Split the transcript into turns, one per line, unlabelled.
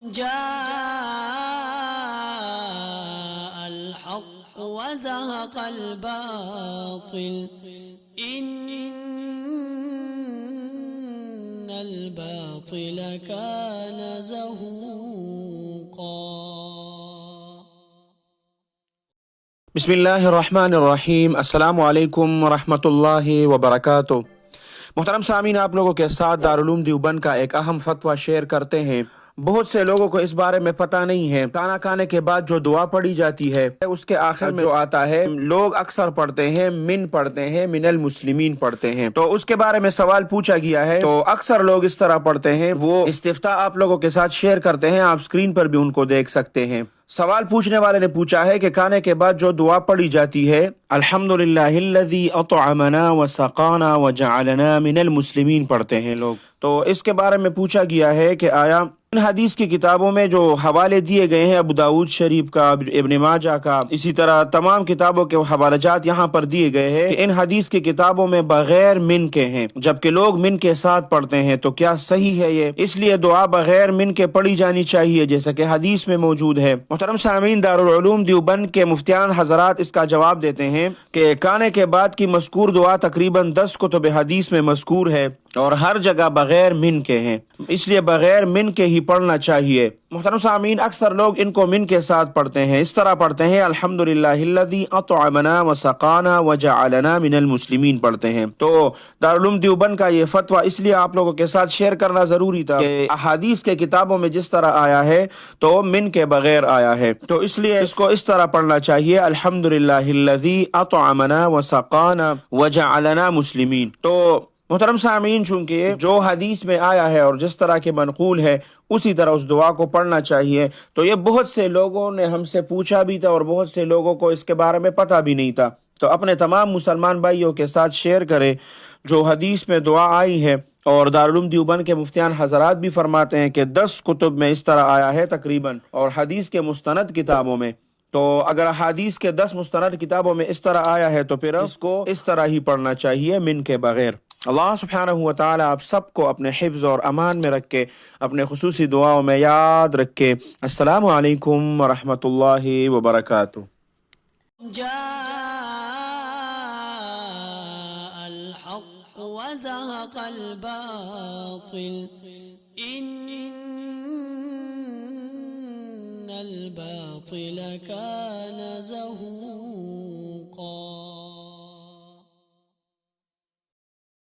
جاء الحق وزهق الباطل إن الباطل كان زهوقا۔
بسم اللہ الرحمن الرحیم۔ السلام علیکم ورحمۃ اللہ وبرکاتہ۔ محترم سامعین، آپ لوگوں کے ساتھ دارالعلوم دیوبند کا ایک اہم فتویٰ شیئر کرتے ہیں۔ بہت سے لوگوں کو اس بارے میں پتہ نہیں ہے۔ کھانا کھانے کے بعد جو دعا پڑھی جاتی ہے اس کے آخر میں جو آتا ہے، لوگ اکثر پڑھتے ہیں پڑھتے ہیں، من المسلمین پڑھتے ہیں۔ تو اس کے بارے میں سوال پوچھا گیا ہے، تو اکثر لوگ اس طرح پڑھتے ہیں۔ وہ استفتاء آپ لوگوں کے ساتھ شیئر کرتے ہیں، آپ اسکرین پر بھی ان کو دیکھ سکتے ہیں۔ سوال پوچھنے والے نے پوچھا ہے کہ کھانے کے بعد جو دعا پڑھی جاتی ہے، الحمدللہ الذی اطعمنا وسقانا وجعلنا من المسلمین پڑھتے ہیں لوگ۔ تو اس کے بارے میں پوچھا گیا ہے کہ آیا ان حدیث کی کتابوں میں جو حوالے دیے گئے ہیں، ابو داؤد شریف کا، ابن ماجہ کا، اسی طرح تمام کتابوں کے حوالہ جات یہاں پر دیے گئے ہیں کہ ان حدیث کی کتابوں میں بغیر من کے ہیں، جبکہ لوگ من کے ساتھ پڑھتے ہیں۔ تو کیا صحیح ہے یہ؟ اس لیے دعا بغیر من کے پڑھی جانی چاہیے جیسا کہ حدیث میں موجود ہے۔ محترم سامعین، دارالعلوم دیوبند کے مفتیان حضرات اس کا جواب دیتے ہیں کہ کھانے کے بعد کی مذکور دعا تقریباً 10 کتب حدیث میں مذکور ہے اور ہر جگہ بغیر من کے ہیں، اس لیے بغیر من کے ہی پڑھنا چاہیے۔ محترم سامعین، اکثر لوگ ان کو من کے ساتھ پڑھتے ہیں، اس طرح پڑھتے ہیں، الحمدللہ الذی اطعمنا وسقانا وجعلنا من المسلمین پڑھتے ہیں۔ تو دارالعلوم دیوبند کا یہ فتویٰ اس لیے آپ لوگوں کے ساتھ شیئر کرنا ضروری تھا کہ احادیث کے کتابوں میں جس طرح آیا ہے تو من کے بغیر آیا ہے، تو اس لیے اس کو اس طرح پڑھنا چاہیے، الحمدللہ الذی اطعمنا وسقانا وجعلنا مسلمین۔ تو محترم سامعین، چونکہ جو حدیث میں آیا ہے اور جس طرح کے منقول ہے اسی طرح اس دعا کو پڑھنا چاہیے۔ تو یہ بہت سے لوگوں نے ہم سے پوچھا بھی تھا اور بہت سے لوگوں کو اس کے بارے میں پتہ بھی نہیں تھا۔ تو اپنے تمام مسلمان بھائیوں کے ساتھ شیئر کریں جو حدیث میں دعا آئی ہے، اور دارالعلوم دیوبند کے مفتیان حضرات بھی فرماتے ہیں کہ 10 کتب میں اس طرح آیا ہے تقریباً، اور حدیث کے مستند کتابوں میں۔ تو اگر حدیث کے 10 مستند کتابوں میں اس طرح آیا ہے تو پھر اس کو اس طرح ہی پڑھنا چاہیے، من کے بغیر۔ اللہ سبحانہ و تعالی آپ سب کو اپنے حفظ اور امان میں رکھ کے، اپنے خصوصی دعاؤں میں یاد رکھے۔ السلام علیکم ورحمۃ اللہ وبرکاتہ۔
جاء الحق وزهق الباطل إن الباطل كان زهوقا۔